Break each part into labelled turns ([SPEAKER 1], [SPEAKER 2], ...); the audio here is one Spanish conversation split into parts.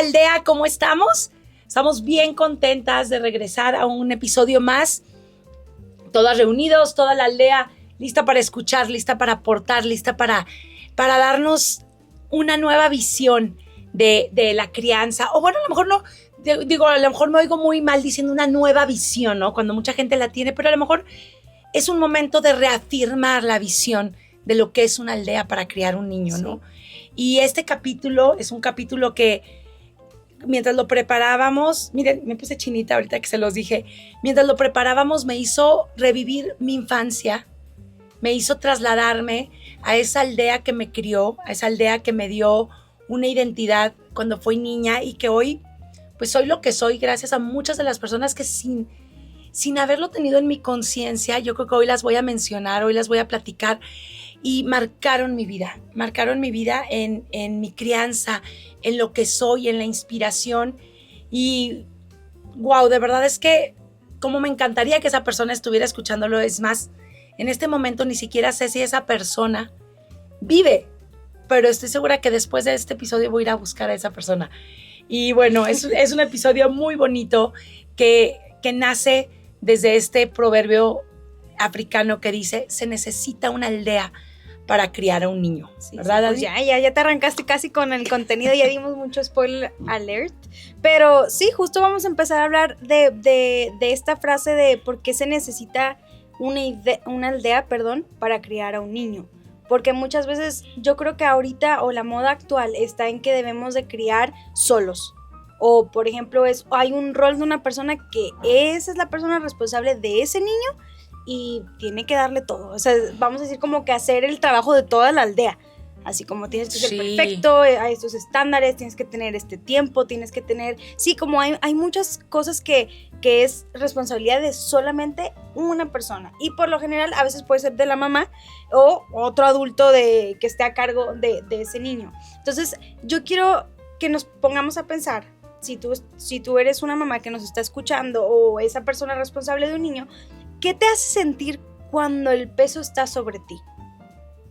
[SPEAKER 1] aldea, ¿cómo estamos? Estamos bien contentas de regresar a un episodio más. Todas reunidos, toda la aldea lista para escuchar, lista para aportar, lista para darnos una nueva visión de la crianza. O bueno, a lo mejor no, digo, a lo mejor me oigo muy mal diciendo una nueva visión, ¿no? Cuando mucha gente la tiene, pero a lo mejor es un momento de reafirmar la visión de lo que es una aldea para criar un niño, ¿no? Sí. Y este capítulo es un capítulo que mientras lo preparábamos, miren, me puse chinita ahorita que se los dije, mientras lo preparábamos me hizo revivir mi infancia, me hizo trasladarme a esa aldea que me crió, a esa aldea que me dio una identidad cuando fui niña y que hoy pues soy lo que soy gracias a muchas de las personas que sin haberlo tenido en mi conciencia, yo creo que hoy las voy a mencionar, hoy las voy a platicar y marcaron mi vida en mi crianza, en lo que soy, en la inspiración y wow, de verdad es que como me encantaría que esa persona estuviera escuchándolo, es más, en este momento ni siquiera sé si esa persona vive, pero estoy segura que después de este episodio voy a ir a buscar a esa persona. Y bueno, es un episodio muy bonito que nace desde este proverbio africano que dice, se necesita una aldea para criar a un niño, ¿verdad,
[SPEAKER 2] sí, pues ya te arrancaste casi con el contenido, ya dimos mucho spoiler alert, pero sí, justo vamos a empezar a hablar de esta frase de por qué se necesita una aldea, para criar a un niño. Porque muchas veces yo creo que ahorita o la moda actual está en que debemos de criar solos. O por ejemplo hay un rol de una persona que esa es la persona responsable de ese niño y tiene que darle todo. O sea, vamos a decir como que hacer el trabajo de toda la aldea. Así como tienes que ser perfecto, a estos estándares, tienes que tener este tiempo, tienes que tener... Sí, como hay muchas cosas que es responsabilidad de solamente una persona. Y por lo general a veces puede ser de la mamá o otro adulto que esté a cargo de ese niño. Entonces yo quiero que nos pongamos a pensar, si tú eres una mamá que nos está escuchando o esa persona responsable de un niño, ¿qué te hace sentir cuando el peso está sobre ti?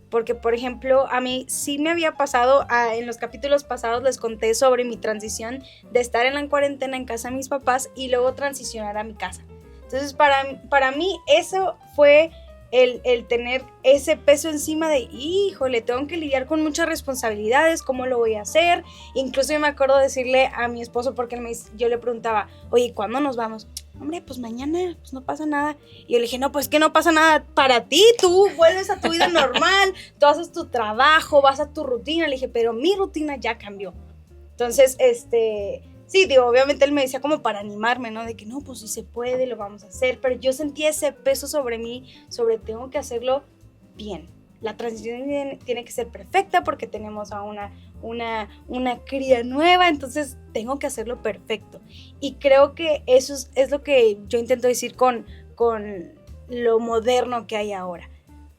[SPEAKER 2] Porque, por ejemplo, a mí sí me había pasado, en los capítulos pasados les conté sobre mi transición de estar en la cuarentena en casa de mis papás y luego transicionar a mi casa. Entonces, para mí eso fue el tener ese peso encima de, híjole, tengo que lidiar con muchas responsabilidades, ¿cómo lo voy a hacer? Incluso yo me acuerdo decirle a mi esposo, porque yo le preguntaba, oye, ¿cuándo nos vamos? Hombre, pues mañana, pues no pasa nada. Y yo le dije, no, pues que no pasa nada para ti, tú vuelves a tu vida normal, tú haces tu trabajo, vas a tu rutina. Le dije, pero mi rutina ya cambió. Entonces, sí, digo, obviamente él me decía como para animarme, ¿no? De que no, pues sí se puede, lo vamos a hacer. Pero yo sentía ese peso sobre mí, tengo que hacerlo bien. La transición tiene que ser perfecta porque tenemos a una cría nueva, entonces tengo que hacerlo perfecto. Y creo que eso es lo que yo intento decir con lo moderno que hay ahora.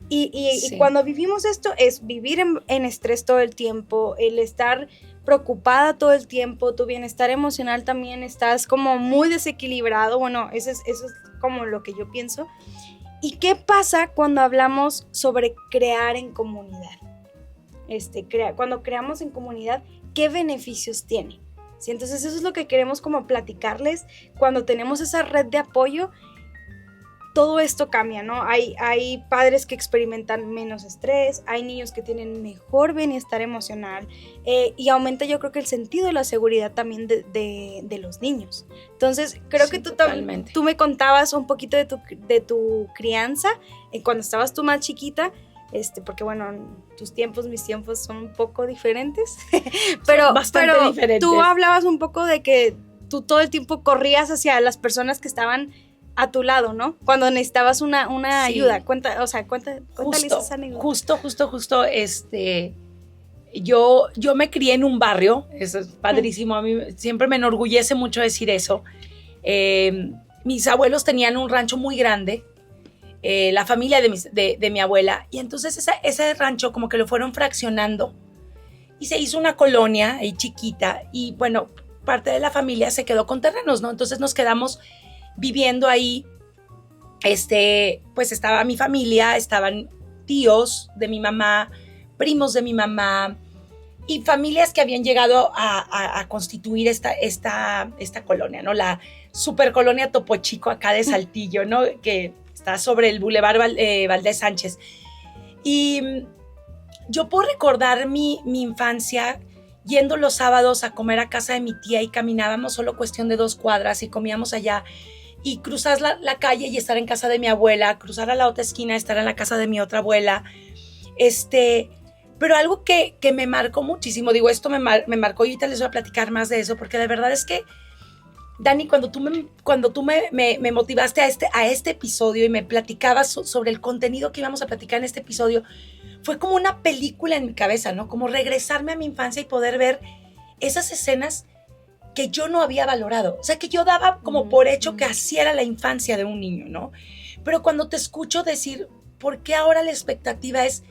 [SPEAKER 2] Y cuando vivimos esto es vivir en estrés todo el tiempo, el estar preocupada todo el tiempo, tu bienestar emocional también estás como muy desequilibrado. Bueno, eso es como lo que yo pienso. ¿Y qué pasa cuando hablamos sobre crear en comunidad? Cuando creamos en comunidad, ¿qué beneficios tiene? ¿Sí? Entonces eso es lo que queremos como platicarles. Cuando tenemos esa red de apoyo, todo esto cambia, ¿no? Hay padres que experimentan menos estrés, hay niños que tienen mejor bienestar emocional y aumenta, yo creo que el sentido de la seguridad también de los niños. Entonces, creo que tú me contabas un poquito de tu crianza cuando estabas tú más chiquita, porque bueno, mis tiempos son un poco diferentes, pero
[SPEAKER 1] diferentes.
[SPEAKER 2] Tú hablabas un poco de que tú todo el tiempo corrías hacia las personas que estaban a tu lado, ¿no? Cuando necesitabas una ayuda. Cuéntale esa anécdota.
[SPEAKER 1] Justo, yo me crié en un barrio, eso es padrísimo, a mí siempre me enorgullece mucho decir eso. Mis abuelos tenían un rancho muy grande, la familia de mi abuela, y entonces ese rancho como que lo fueron fraccionando y se hizo una colonia ahí chiquita, y bueno, parte de la familia se quedó con terrenos, ¿no? Entonces nos quedamos viviendo ahí, pues estaba mi familia, estaban tíos de mi mamá, primos de mi mamá, y familias que habían llegado a constituir esta colonia, ¿no? La supercolonia Topo Chico acá de Saltillo, ¿no? Que está sobre el Boulevard Valdés Sánchez. Y yo puedo recordar mi infancia yendo los sábados a comer a casa de mi tía y caminábamos solo cuestión de 2 cuadras y comíamos allá y cruzar la calle y estar en casa de mi abuela, cruzar a la otra esquina, estar en la casa de mi otra abuela. Pero algo que me marcó muchísimo, digo, esto me marcó y ahorita les voy a platicar más de eso, porque de verdad es que, Dani, cuando tú me motivaste a este episodio y me platicabas sobre el contenido que íbamos a platicar en este episodio, fue como una película en mi cabeza, ¿no? Como regresarme a mi infancia y poder ver esas escenas que yo no había valorado. O sea, que yo daba como por hecho que así era la infancia de un niño, ¿no? Pero cuando te escucho decir, ¿por qué ahora la expectativa es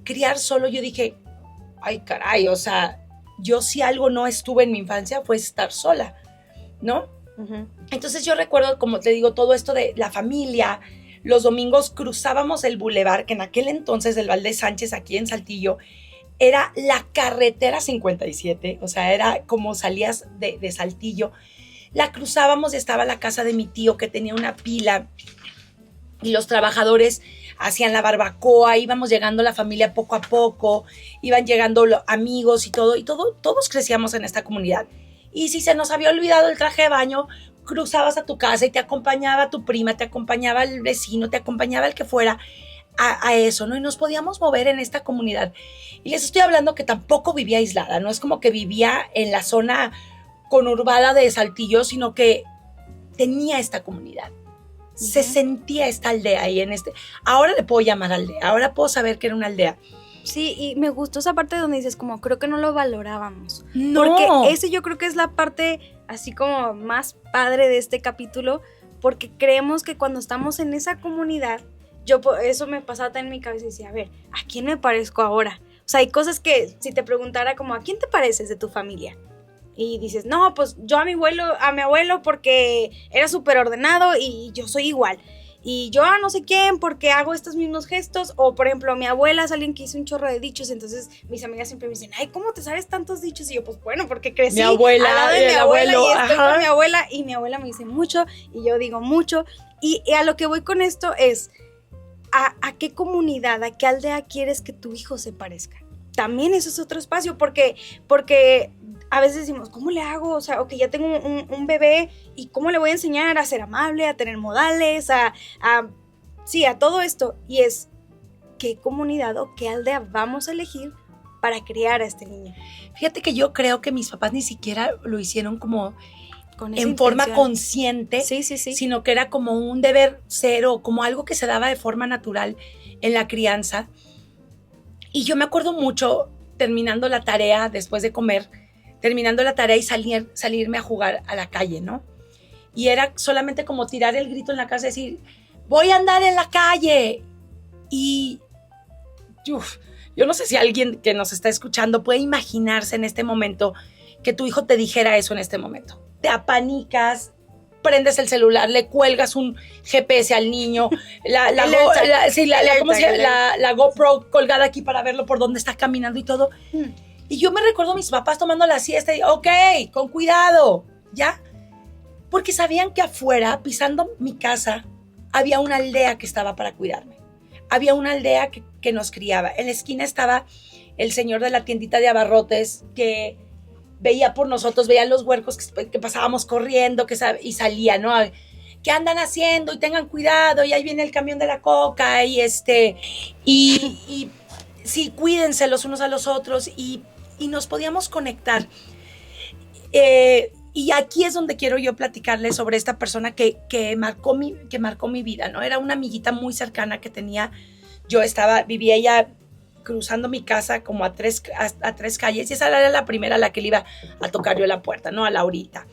[SPEAKER 1] criar solo? Yo dije, ay, caray, o sea, yo si algo no estuve en mi infancia fue estar sola, ¿no? Uh-huh. Entonces yo recuerdo, como te digo, todo esto de la familia. Los domingos cruzábamos el bulevar, que en aquel entonces el Valdés Sánchez aquí en Saltillo era la carretera 57, o sea, era como salías de Saltillo. La cruzábamos y estaba la casa de mi tío que tenía una pila y los trabajadores hacían la barbacoa, íbamos llegando la familia poco a poco, iban llegando los amigos y todos crecíamos en esta comunidad. Y si se nos había olvidado el traje de baño, cruzabas a tu casa y te acompañaba tu prima, te acompañaba el vecino, te acompañaba el que fuera a eso, ¿no? Y nos podíamos mover en esta comunidad. Y les estoy hablando que tampoco vivía aislada, no es como que vivía en la zona conurbada de Saltillo, sino que tenía esta comunidad. Uh-huh. Se sentía esta aldea ahí ahora le puedo llamar aldea, ahora puedo saber que era una aldea.
[SPEAKER 2] Sí, y me gustó esa parte donde dices como creo que no lo valorábamos.
[SPEAKER 1] No.
[SPEAKER 2] Porque ese yo creo que es la parte así como más padre de este capítulo, porque creemos que cuando estamos en esa comunidad, eso me pasaba también en mi cabeza y decía, a ver, ¿a quién me parezco ahora? O sea, hay cosas que si te preguntara como, ¿a quién te pareces de tu familia? Y dices, no, pues yo a mi abuelo porque era súper ordenado y yo soy igual. Y yo a no sé quién porque hago estos mismos gestos. O por ejemplo, mi abuela es alguien que hizo un chorro de dichos. Entonces mis amigas siempre me dicen, ay, ¿cómo te sabes tantos dichos? Y yo, pues bueno, porque crecí
[SPEAKER 1] al lado
[SPEAKER 2] de mi abuela
[SPEAKER 1] abuelo,
[SPEAKER 2] y estoy con mi abuela. Y mi abuela me dice mucho y yo digo mucho. Y a lo que voy con esto es, ¿a qué comunidad, a qué aldea quieres que tu hijo se parezca? También eso es otro espacio, porque a veces decimos, ¿cómo le hago? O sea, ok, ya tengo un bebé, ¿y cómo le voy a enseñar a ser amable, a tener modales, a todo esto? Y es, ¿qué comunidad o qué aldea vamos a elegir para criar a este niño?
[SPEAKER 1] Fíjate que yo creo que mis papás ni siquiera lo hicieron como
[SPEAKER 2] en
[SPEAKER 1] forma consciente,
[SPEAKER 2] sí.
[SPEAKER 1] Sino que era como un deber ser o como algo que se daba de forma natural en la crianza. Y yo me acuerdo mucho terminando la tarea, después de comer, y salirme a jugar a la calle, ¿no? Y era solamente como tirar el grito en la casa y decir, voy a andar en la calle. Y yo no sé si alguien que nos está escuchando puede imaginarse en este momento que tu hijo te dijera eso en este momento. Te apanicas, prendes el celular, le cuelgas un GPS al niño, la GoPro colgada aquí para verlo por dónde está caminando y todo. Y yo me recuerdo a mis papás tomando la siesta y, ok, con cuidado, ¿ya? Porque sabían que afuera, pisando mi casa, había una aldea que estaba para cuidarme. Había una aldea que nos criaba. En la esquina estaba el señor de la tiendita de abarrotes que veía por nosotros, veía los huercos que pasábamos corriendo y salía, ¿no? ¿Qué andan haciendo? Y tengan cuidado, y ahí viene el camión de la coca, y sí, cuídense los unos a los otros, y nos podíamos conectar. Y aquí es donde quiero yo platicarles sobre esta persona que marcó mi vida, ¿no? Era una amiguita muy cercana que tenía. Vivía ella cruzando mi casa como a tres calles, y esa era la primera a la que le iba a tocar yo la puerta, ¿no? A Laurita.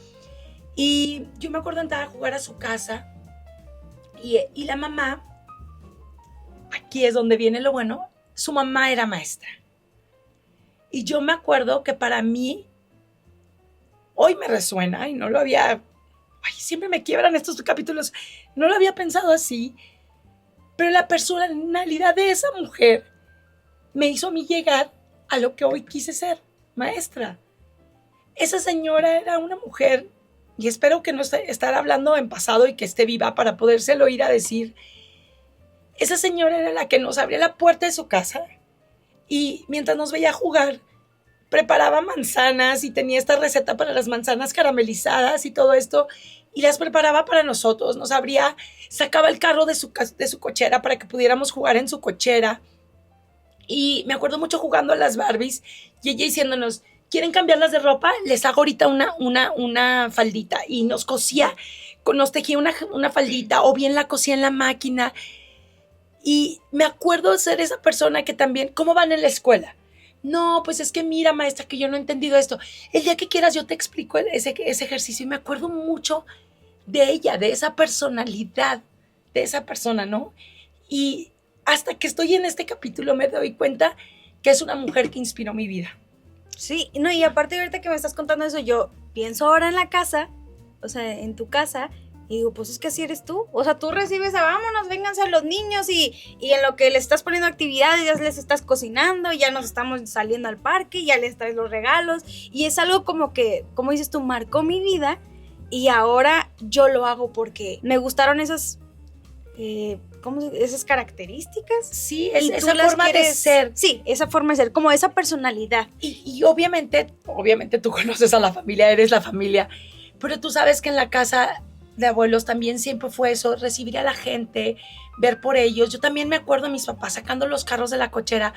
[SPEAKER 1] Y yo me acuerdo entrar a jugar a su casa, y la mamá, aquí es donde viene lo bueno, su mamá era maestra. Y yo me acuerdo que para mí, hoy me resuena, y no lo había, siempre me quiebran estos capítulos, no lo había pensado así, pero la personalidad de esa mujer me hizo a mí llegar a lo que hoy quise ser, maestra. Esa señora era una mujer, y espero que no estar hablando en pasado y que esté viva para podérselo ir a decir. Esa señora era la que nos abría la puerta de su casa y mientras nos veía jugar, preparaba manzanas y tenía esta receta para las manzanas caramelizadas y todo esto, y las preparaba para nosotros. Nos abría, sacaba el carro de su cochera para que pudiéramos jugar en su cochera. Y me acuerdo mucho jugando a las Barbies y ella diciéndonos, ¿quieren cambiarlas de ropa? Les hago ahorita una faldita. Y nos cosía, nos tejía una faldita, o bien la cosía en la máquina. Y me acuerdo de ser esa persona que también, ¿cómo van en la escuela? No, pues es que mira, maestra, que yo no he entendido esto. El día que quieras yo te explico ese ejercicio. Y me acuerdo mucho de ella, de esa personalidad, de esa persona, ¿no? Y hasta que estoy en este capítulo me doy cuenta que es una mujer que inspiró mi vida.
[SPEAKER 2] Sí, no, y aparte ahorita que me estás contando eso, yo pienso ahora en la casa, o sea, en tu casa, y digo, pues es que así eres tú. O sea, tú recibes a vámonos, vénganse a los niños y en lo que les estás poniendo actividades, ya les estás cocinando, ya nos estamos saliendo al parque, ya les traes los regalos. Y es algo como que, como dices tú, marcó mi vida y ahora yo lo hago porque me gustaron esas, esas características.
[SPEAKER 1] Sí, esa forma de ser.
[SPEAKER 2] Sí, esa forma de ser, como esa personalidad.
[SPEAKER 1] Y obviamente tú conoces a la familia, eres la familia, pero tú sabes que en la casa de abuelos también siempre fue eso, recibir a la gente, ver por ellos. Yo también me acuerdo de mis papás sacando los carros de la cochera,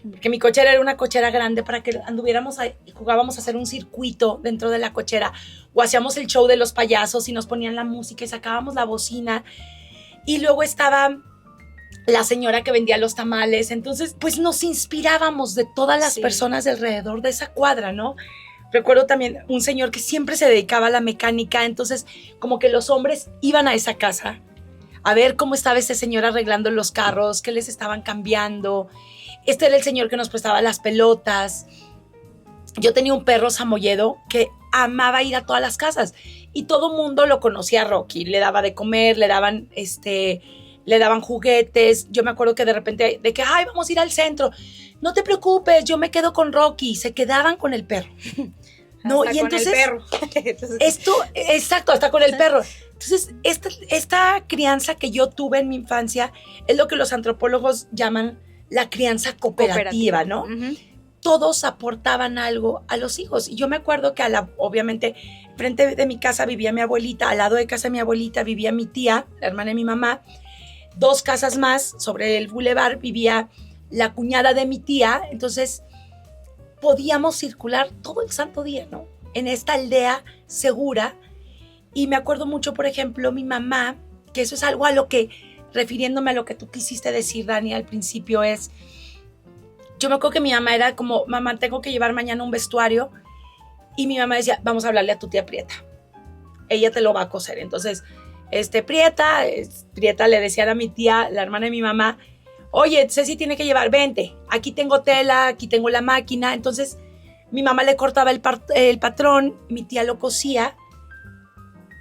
[SPEAKER 1] porque mi cochera era una cochera grande para que anduviéramos ahí, jugábamos a hacer un circuito dentro de la cochera, o hacíamos el show de los payasos y nos ponían la música y sacábamos la bocina. Y luego estaba la señora que vendía los tamales. Entonces, pues nos inspirábamos de todas las personas de alrededor de esa cuadra, ¿no? Recuerdo también un señor que siempre se dedicaba a la mecánica. Entonces, como que los hombres iban a esa casa a ver cómo estaba ese señor arreglando los carros, qué les estaban cambiando. Este era el señor que nos prestaba las pelotas. Yo tenía un perro samoyedo que amaba ir a todas las casas y todo mundo lo conocía a Rocky. Le daba de comer, le daban juguetes. Yo me acuerdo que de repente de que, ay, vamos a ir al centro. No te preocupes, yo me quedo con Rocky. Se quedaban con el perro. No,
[SPEAKER 2] hasta
[SPEAKER 1] y entonces
[SPEAKER 2] con el perro.
[SPEAKER 1] esto, exacto, hasta con el perro. Entonces, esta crianza que yo tuve en mi infancia es lo que los antropólogos llaman la crianza cooperativa, ¿no? Uh-huh. Todos aportaban algo a los hijos. Y yo me acuerdo que obviamente, frente de mi casa vivía mi abuelita, al lado de casa de mi abuelita vivía mi tía, la hermana de mi mamá. 2 casas más, sobre el bulevar, vivía la cuñada de mi tía. Entonces, podíamos circular todo el santo día, ¿no? En esta aldea segura. Y me acuerdo mucho, por ejemplo, mi mamá, que eso es algo a lo que, refiriéndome a lo que tú quisiste decir, Dani, al principio es, yo me acuerdo que mi mamá era como, mamá, tengo que llevar mañana un vestuario. Y mi mamá decía, vamos a hablarle a tu tía Prieta. Ella te lo va a coser. Entonces, Prieta le decía a mi tía, la hermana de mi mamá, oye, Ceci tiene que llevar, vente, aquí tengo tela, aquí tengo la máquina. Entonces, mi mamá le cortaba el patrón, mi tía lo cosía.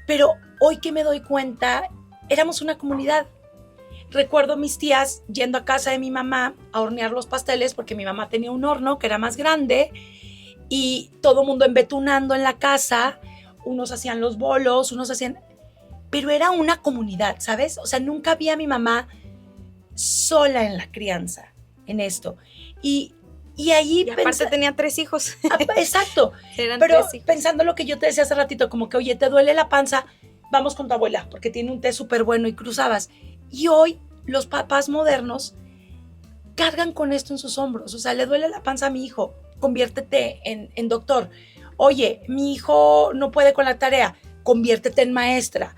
[SPEAKER 1] Pero hoy que me doy cuenta, éramos una comunidad. Recuerdo mis tías yendo a casa de mi mamá a hornear los pasteles porque mi mamá tenía un horno que era más grande y todo mundo embetunando en la casa, unos hacían los bolos, pero era una comunidad, ¿sabes? O sea, nunca vi a mi mamá sola en la crianza, en esto. Y ahí
[SPEAKER 2] aparte tenía 3 hijos.
[SPEAKER 1] Exacto.
[SPEAKER 2] Eran
[SPEAKER 1] pero
[SPEAKER 2] 3 hijos.
[SPEAKER 1] Pensando lo que yo te decía hace ratito, como que, oye, te duele la panza, vamos con tu abuela, porque tiene un té súper bueno y cruzabas. Y hoy los papás modernos cargan con esto en sus hombros. O sea, le duele la panza a mi hijo, conviértete en doctor. Oye, mi hijo no puede con la tarea, conviértete en maestra.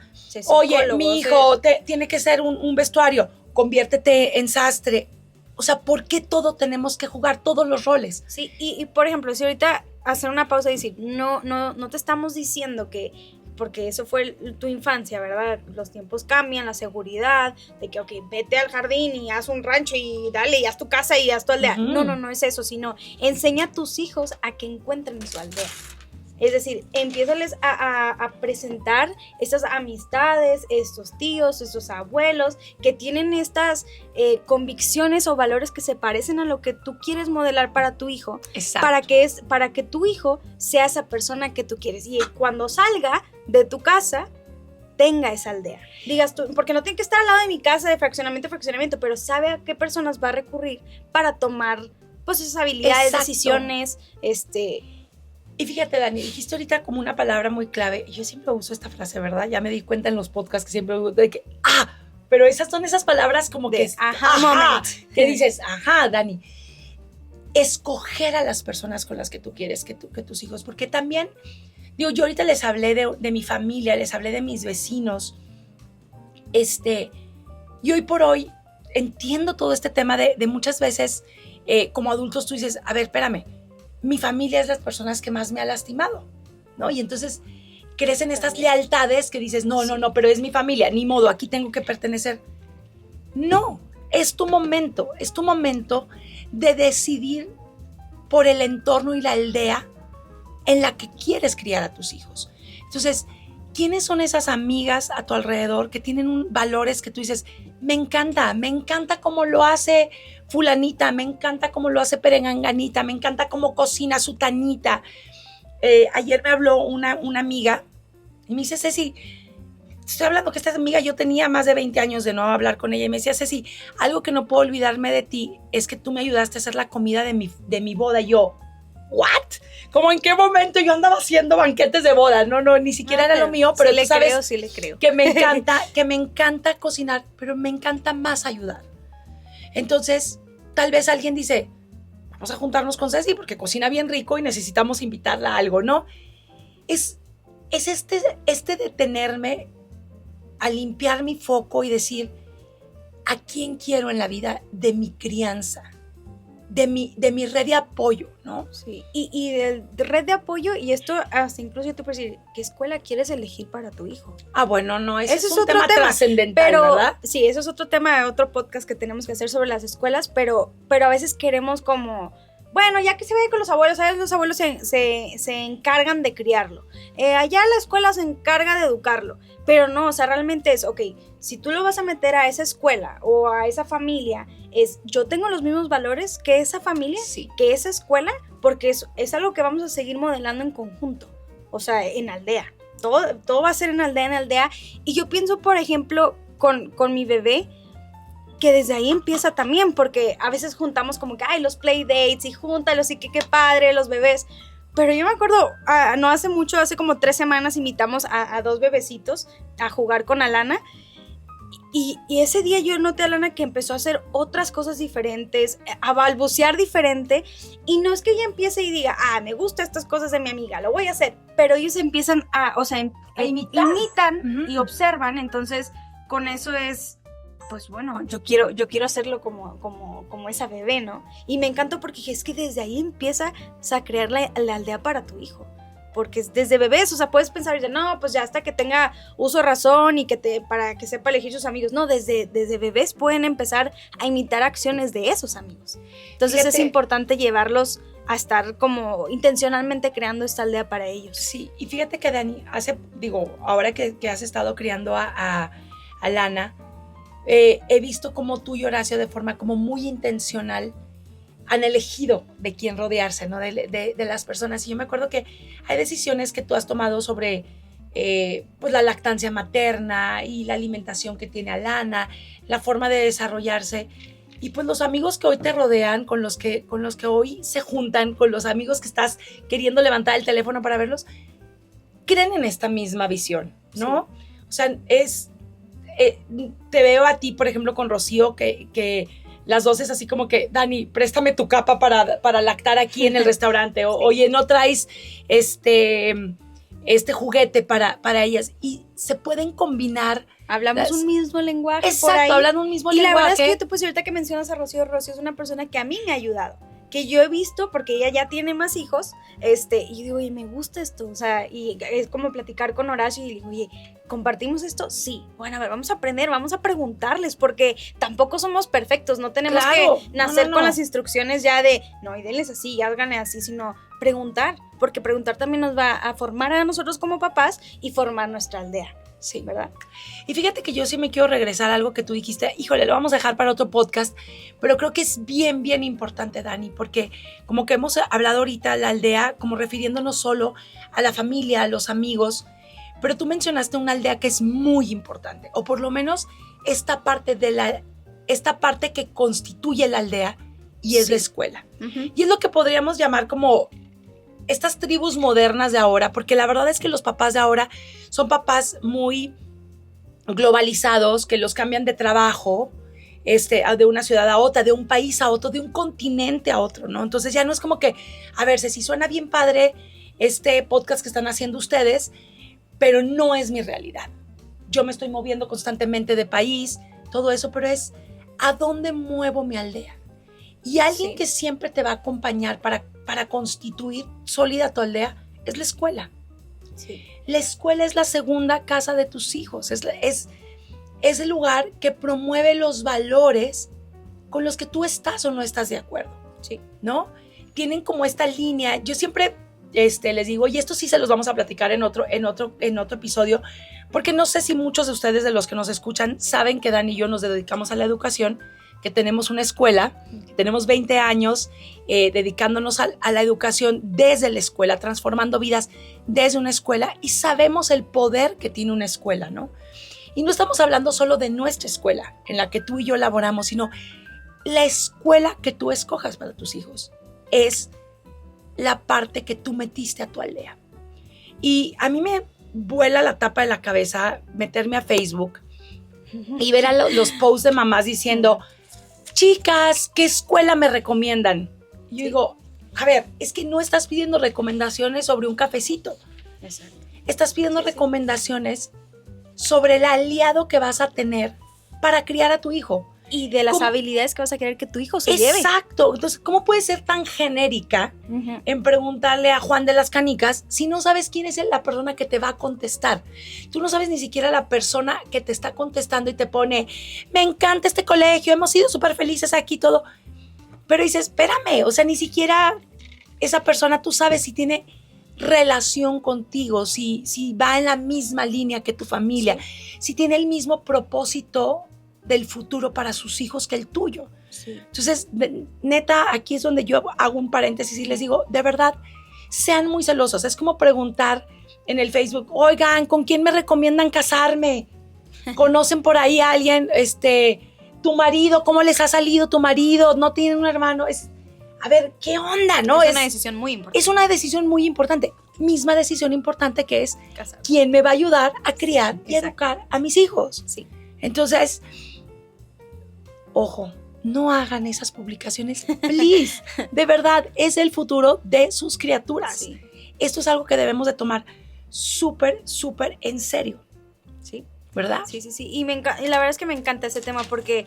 [SPEAKER 1] Oye, mi hijo tiene que ser un vestuario, conviértete en sastre. O sea, ¿por qué todo tenemos que jugar todos los roles?
[SPEAKER 2] Sí, y por ejemplo, si ahorita hacer una pausa y decir, no te estamos diciendo que, porque eso fue tu infancia, ¿verdad? Los tiempos cambian, la seguridad, de que, ok, vete al jardín y haz un rancho y dale, y haz tu casa y haz tu aldea. Uh-huh. No es eso, sino enseña a tus hijos a que encuentren su aldea. Es decir, empiézales a presentar estas amistades, estos tíos, estos abuelos que tienen estas convicciones o valores que se parecen a lo que tú quieres modelar para tu hijo.
[SPEAKER 1] Exacto.
[SPEAKER 2] Para que tu hijo sea esa persona que tú quieres. Y cuando salga de tu casa, tenga esa aldea. Digas tú, porque no tiene que estar al lado de mi casa de fraccionamiento a fraccionamiento, pero sabe a qué personas va a recurrir para tomar pues esas habilidades,
[SPEAKER 1] Exacto.
[SPEAKER 2] decisiones,
[SPEAKER 1] Y fíjate, Dani, dijiste ahorita como una palabra muy clave. Yo siempre uso esta frase, ¿verdad? Ya me di cuenta en los podcasts que siempre uso de que, pero esas son esas palabras como
[SPEAKER 2] de
[SPEAKER 1] que es,
[SPEAKER 2] moment.
[SPEAKER 1] que dices, Dani. Escoger a las personas con las que tú quieres que tus hijos, porque también, digo, yo ahorita les hablé de mi familia, les hablé de mis vecinos, y hoy por hoy entiendo todo este tema de muchas veces, como adultos tú dices, a ver, espérame, mi familia es las personas que más me ha lastimado, ¿no? Y entonces crecen estas lealtades que dices, no, pero es mi familia, ni modo, aquí tengo que pertenecer. No, es tu momento de decidir por el entorno y la aldea en la que quieres criar a tus hijos. Entonces, ¿quiénes son esas amigas a tu alrededor que tienen valores que tú dices, me encanta cómo lo hace fulanita, me encanta cómo lo hace perenganganita, me encanta cómo cocina sutanita? Ayer me habló una amiga y me dice, Ceci, estoy hablando que esta amiga, yo tenía más de 20 años de no hablar con ella, y me decía, Ceci, algo que no puedo olvidarme de ti es que tú me ayudaste a hacer la comida de mi boda. Y yo, ¿what? ¿Cómo en qué momento yo andaba haciendo banquetes de boda? No, ni siquiera era lo mío, pero tú sabes
[SPEAKER 2] sí le creo.
[SPEAKER 1] que me encanta cocinar, pero me encanta más ayudar. Entonces, tal vez alguien dice, vamos a juntarnos con Ceci porque cocina bien rico y necesitamos invitarla a algo, ¿no? Es detenerme a limpiar mi foco y decir, ¿a quién quiero en la vida de mi crianza? De mi red de apoyo, ¿no?
[SPEAKER 2] Sí, y de red de apoyo, y esto hasta incluso yo te puedo decir, ¿qué escuela quieres elegir para tu hijo?
[SPEAKER 1] Bueno, no, ese es un tema trascendental,
[SPEAKER 2] pero,
[SPEAKER 1] ¿verdad?
[SPEAKER 2] Sí, eso es otro tema, otro podcast que tenemos que hacer sobre las escuelas, pero a veces queremos como, bueno, ya que se vaya con los abuelos, ¿sabes? Los abuelos se encargan de criarlo. Allá la escuela se encarga de educarlo. Pero no, o sea, realmente es, ok, si tú lo vas a meter a esa escuela o a esa familia, yo tengo los mismos valores que esa familia,
[SPEAKER 1] sí,
[SPEAKER 2] que esa escuela, porque es algo que vamos a seguir modelando en conjunto, o sea, en aldea. Todo va a ser en aldea. Y yo pienso, por ejemplo, con mi bebé, que desde ahí empieza también, porque a veces juntamos como que, los play dates y júntalos y qué padre, los bebés. Pero yo me acuerdo, no hace mucho, hace como 3 semanas invitamos a 2 bebecitos a jugar con Alana. Y ese día yo noté a Alana que empezó a hacer otras cosas diferentes, a balbucear diferente. Y no es que ella empiece y diga, me gustan estas cosas de mi amiga, lo voy a hacer. Pero ellos empiezan a imitan y observan. Entonces, con eso es, pues bueno, yo quiero hacerlo como esa bebé, ¿no? Y me encantó porque es que desde ahí empiezas a crear la aldea para tu hijo. Porque desde bebés, o sea, puedes pensar, no, pues ya hasta que tenga uso de razón y para que sepa elegir sus amigos. No, desde bebés pueden empezar a imitar acciones de esos amigos. Entonces es importante llevarlos a estar como intencionalmente creando esta aldea para ellos.
[SPEAKER 1] Sí, y fíjate que Dani, ahora que has estado criando a Lana, he visto como tú y Horacio de forma como muy intencional han elegido de quién rodearse, ¿no? De las personas. Y yo me acuerdo que hay decisiones que tú has tomado sobre pues la lactancia materna y la alimentación que tiene Alana, la forma de desarrollarse. Y pues los amigos que hoy te rodean, con los que hoy se juntan, con los amigos que estás queriendo levantar el teléfono para verlos, creen en esta misma visión, ¿no? Sí. O sea, te veo a ti, por ejemplo, con Rocío, que las dos es así como que, Dani, préstame tu capa para lactar aquí en el restaurante, o oye, no traes este juguete para ellas, y se pueden combinar.
[SPEAKER 2] Hablamos un mismo lenguaje.
[SPEAKER 1] Exacto,
[SPEAKER 2] por ahí.
[SPEAKER 1] hablan un mismo lenguaje.
[SPEAKER 2] Y la verdad es que yo te puedo decir, ahorita que mencionas a Rocío es una persona que a mí me ha ayudado, que yo he visto, porque ella ya tiene más hijos, y digo, oye, me gusta esto, o sea, y es como platicar con Horacio, y digo, oye, ¿compartimos esto? Sí. Bueno, a ver, vamos a aprender, vamos a preguntarles, porque tampoco somos perfectos, no tenemos que nacer con las instrucciones ya de, no, y denles así, y háganle así, sino preguntar, porque preguntar también nos va a formar a nosotros como papás y formar nuestra aldea.
[SPEAKER 1] Sí, ¿verdad? Y fíjate que yo sí me quiero regresar a algo que tú dijiste, híjole, lo vamos a dejar para otro podcast, pero creo que es bien, bien importante, Dani, porque como que hemos hablado ahorita la aldea, como refiriéndonos solo a la familia, a los amigos, pero tú mencionaste una aldea que es muy importante, o por lo menos esta parte que constituye la aldea y es la escuela. Uh-huh. Y es lo que podríamos llamar como estas tribus modernas de ahora, porque la verdad es que los papás de ahora son papás muy globalizados, que los cambian de trabajo, de una ciudad a otra, de un país a otro, de un continente a otro, ¿no? Entonces ya no es como que, a ver, si suena bien padre este podcast que están haciendo ustedes, pero no es mi realidad. Yo me estoy moviendo constantemente de país, todo eso, pero es ¿a dónde muevo mi aldea? Y alguien que siempre te va a acompañar para constituir sólida tu aldea es la escuela. Sí. La escuela es la segunda casa de tus hijos, es el lugar que promueve los valores con los que tú estás o no estás de acuerdo, sí, ¿no? Tienen como esta línea, yo siempre les digo, y esto sí se los vamos a platicar en otro episodio, porque no sé si muchos de ustedes, de los que nos escuchan, saben que Dan y yo nos dedicamos a la educación, que tenemos una escuela, que tenemos 20 años dedicándonos a la educación desde la escuela, transformando vidas desde una escuela, y sabemos el poder que tiene una escuela, ¿no? Y no estamos hablando solo de nuestra escuela, en la que tú y yo laboramos, sino la escuela que tú escojas para tus hijos. Es la parte que tú metiste a tu aldea. Y a mí me vuela la tapa de la cabeza meterme a Facebook y ver a los posts de mamás diciendo, chicas, ¿qué escuela me recomiendan? Y yo digo, a ver, es que no estás pidiendo recomendaciones sobre un cafecito. Exacto. Estás pidiendo recomendaciones sobre el aliado que vas a tener para criar a tu hijo.
[SPEAKER 2] Y de las habilidades que vas a querer que tu hijo se lleve.
[SPEAKER 1] Exacto. Entonces, ¿cómo puedes ser tan genérica en preguntarle a Juan de las Canicas si no sabes quién es la persona que te va a contestar? Tú no sabes ni siquiera la persona que te está contestando y te pone, me encanta este colegio, hemos sido súper felices aquí, todo. Pero dices, espérame, o sea, ni siquiera esa persona tú sabes si tiene relación contigo, si va en la misma línea que tu familia, si tiene el mismo propósito del futuro para sus hijos que el tuyo. Sí. Entonces, neta, aquí es donde yo hago un paréntesis y les digo, de verdad, sean muy celosos. Es como preguntar en el Facebook, oigan, ¿con quién me recomiendan casarme? ¿Conocen por ahí a alguien? Tu marido, ¿cómo les ha salido tu marido? ¿No tienen un hermano? A ver, ¿qué onda? ¿No?
[SPEAKER 2] Es una decisión muy importante.
[SPEAKER 1] Es una decisión muy importante. Misma decisión importante que es quién me va a ayudar a criar y educar a mis hijos.
[SPEAKER 2] Sí.
[SPEAKER 1] Entonces, ojo, no hagan esas publicaciones, please. De verdad, es el futuro de sus criaturas. Sí. Esto es algo que debemos de tomar súper, súper en serio.
[SPEAKER 2] Sí.
[SPEAKER 1] ¿Verdad?
[SPEAKER 2] Sí. Y la verdad es que me encanta ese tema porque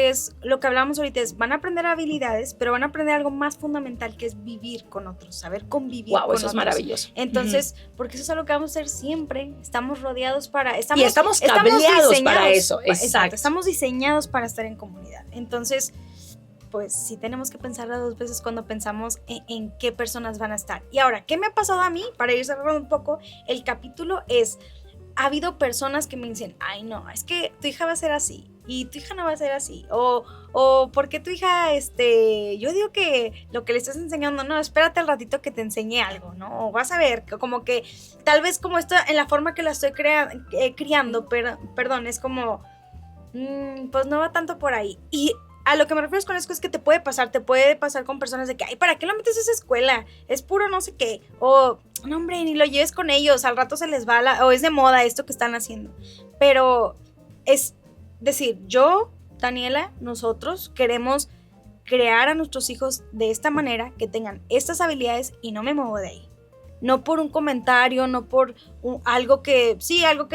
[SPEAKER 2] es lo que hablamos ahorita, van a aprender habilidades, pero van a aprender algo más fundamental, que es vivir con otros, saber convivir con otros.
[SPEAKER 1] Eso es maravilloso.
[SPEAKER 2] Entonces, porque eso es algo que vamos a hacer siempre, estamos rodeados
[SPEAKER 1] estamos cableados para eso. Exacto.
[SPEAKER 2] Estamos diseñados para estar en comunidad. Entonces, pues sí tenemos que pensarla dos veces cuando pensamos en qué personas van a estar. Y ahora, ¿qué me ha pasado a mí? Para ir cerrando un poco el capítulo ha habido personas que me dicen, ay no, es que tu hija va a ser así y tu hija no va a ser así, o porque tu hija, yo digo que lo que le estás enseñando, no, espérate al ratito que te enseñe algo, ¿no? O vas a ver, como que tal vez como esto, en la forma que la estoy criando, perdón, es como, pues no va tanto por ahí. Y a lo que me refiero con eso es que te puede pasar con personas de que, ay, ¿para qué lo metes a esa escuela? Es puro no sé qué. O, no, hombre, ni lo lleves con ellos, al rato se les va o es de moda esto que están haciendo. Pero es decir, yo, Daniela, nosotros queremos crear a nuestros hijos de esta manera, que tengan estas habilidades y no me muevo de ahí. No por un comentario, no por algo que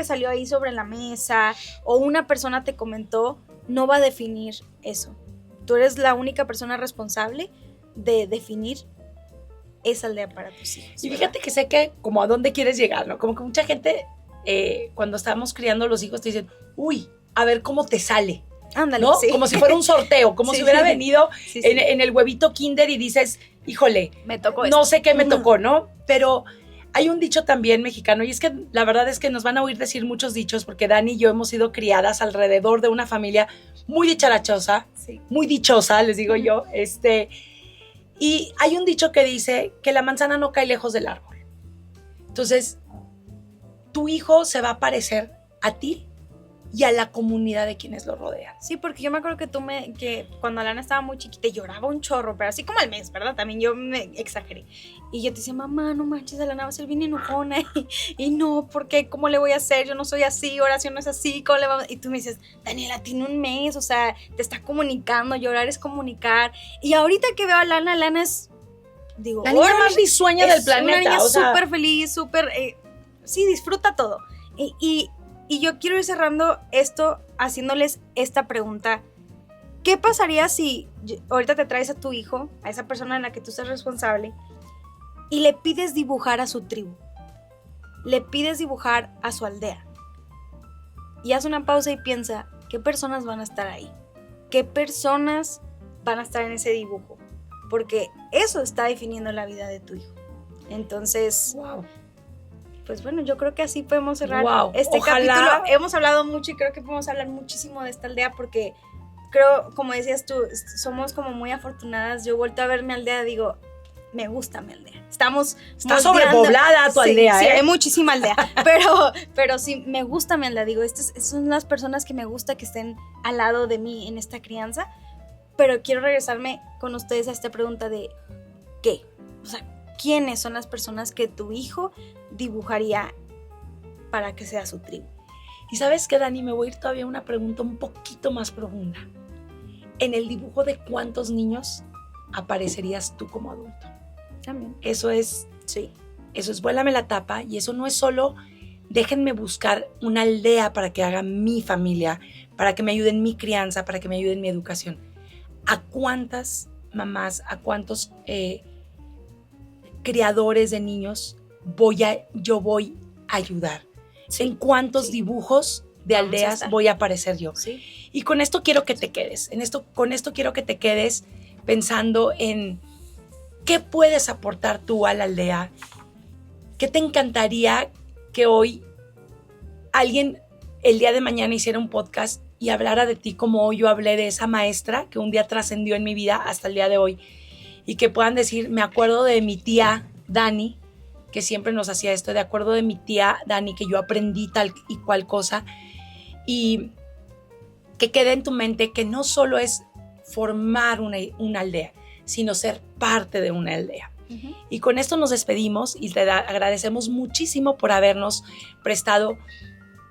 [SPEAKER 2] salió ahí sobre la mesa o una persona te comentó, no va a definir eso. Tú eres la única persona responsable de definir esa aldea para tus hijos.
[SPEAKER 1] Y fíjate que sé que como a dónde quieres llegar, ¿no? Como que mucha gente cuando estábamos criando los hijos te dicen, uy, a ver cómo te sale.
[SPEAKER 2] Ándale,
[SPEAKER 1] ¿no?
[SPEAKER 2] Sí.
[SPEAKER 1] Como si fuera un sorteo, como si hubiera venido en el huevito Kinder y dices, híjole,
[SPEAKER 2] Me tocó
[SPEAKER 1] no sé qué me tocó, ¿no? Pero hay un dicho también mexicano, y es que la verdad es que nos van a oír decir muchos dichos, porque Dani y yo hemos sido criadas alrededor de una familia muy dicharachosa,
[SPEAKER 2] Sí.
[SPEAKER 1] muy dichosa, les digo yo, y hay un dicho que dice que la manzana no cae lejos del árbol. Entonces, tu hijo se va a parecer a ti y a la comunidad de quienes lo rodean.
[SPEAKER 2] Sí, porque yo me acuerdo que cuando Alana estaba muy chiquita lloraba un chorro, pero así como al mes, ¿verdad? También yo me exageré. Y yo te decía, mamá, no manches, Alana va a ser bien enojona. Y no, porque ¿cómo le voy a hacer? Yo no soy así, oración no es así, ¿cómo le vamos? Y tú me dices, Daniela, tiene un mes, o sea, te está comunicando, llorar es comunicar. Y ahorita que veo a Alana es, digo,
[SPEAKER 1] La niña más risueña del planeta.
[SPEAKER 2] Una niña
[SPEAKER 1] o sea,
[SPEAKER 2] súper feliz, súper, sí, disfruta todo. Y yo quiero ir cerrando esto haciéndoles esta pregunta. ¿Qué pasaría si ahorita te traes a tu hijo, a esa persona en la que tú estás responsable, y le pides dibujar a su tribu? Le pides dibujar a su aldea. Y haz una pausa y piensa, ¿qué personas van a estar ahí? ¿Qué personas van a estar en ese dibujo? Porque eso está definiendo la vida de tu hijo. Entonces...
[SPEAKER 1] wow.
[SPEAKER 2] Pues bueno, yo creo que así podemos cerrar
[SPEAKER 1] Ojalá.
[SPEAKER 2] capítulo. Hemos hablado mucho y creo que podemos hablar muchísimo de esta aldea porque creo, como decías tú, somos como muy afortunadas. Yo vuelto a ver mi aldea y digo, me gusta mi aldea. Está
[SPEAKER 1] sobrepoblada tu aldea,
[SPEAKER 2] Sí, hay muchísima aldea, pero sí, me gusta mi aldea. Digo, estas son las personas que me gusta que estén al lado de mí en esta crianza, pero quiero regresarme con ustedes a esta pregunta de ¿qué? O sea, ¿quiénes son las personas que tu hijo dibujaría para que sea su tribu?
[SPEAKER 1] Y ¿sabes qué, Dani? Me voy a ir todavía a una pregunta un poquito más profunda. En el dibujo de cuántos niños aparecerías tú como adulto.
[SPEAKER 2] También.
[SPEAKER 1] Eso es,
[SPEAKER 2] Sí.
[SPEAKER 1] eso es vuélame la tapa, y eso no es solo déjenme buscar una aldea para que haga mi familia, para que me ayude en mi crianza, para que me ayude en mi educación. ¿A cuántas mamás, a cuántos criadores de niños yo voy a ayudar?
[SPEAKER 2] Sí.
[SPEAKER 1] ¿En cuántos
[SPEAKER 2] Sí.
[SPEAKER 1] dibujos de
[SPEAKER 2] Vamos a
[SPEAKER 1] aldeas
[SPEAKER 2] estar.
[SPEAKER 1] voy a aparecer yo?
[SPEAKER 2] Sí.
[SPEAKER 1] Y con esto quiero que te quedes. Con esto quiero que te quedes pensando en qué puedes aportar tú a la aldea. ¿Qué te encantaría que hoy alguien el día de mañana hiciera un podcast y hablara de ti como hoy yo hablé de esa maestra que un día trascendió en mi vida hasta el día de hoy? Y que puedan decir, me acuerdo de mi tía Dani, que siempre nos hacía esto, de acuerdo de mi tía Dani, que yo aprendí tal y cual cosa, y que quede en tu mente que no solo es formar una aldea, sino ser parte de una aldea.
[SPEAKER 2] Uh-huh.
[SPEAKER 1] Y con esto nos despedimos y te agradecemos muchísimo por habernos prestado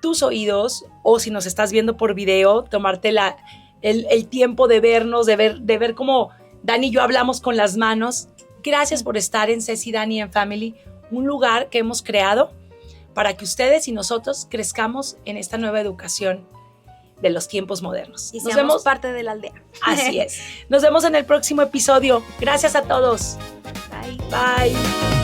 [SPEAKER 1] tus oídos, o si nos estás viendo por video, tomarte el tiempo de vernos, de ver cómo Dani y yo hablamos con las manos. Gracias por estar en Ceci, Dani and Family, un lugar que hemos creado para que ustedes y nosotros crezcamos en esta nueva educación de los tiempos modernos.
[SPEAKER 2] Y
[SPEAKER 1] Nos
[SPEAKER 2] seamos
[SPEAKER 1] vemos
[SPEAKER 2] parte de la aldea.
[SPEAKER 1] Así es. Nos vemos en el próximo episodio. Gracias a todos.
[SPEAKER 2] Bye.
[SPEAKER 1] Bye.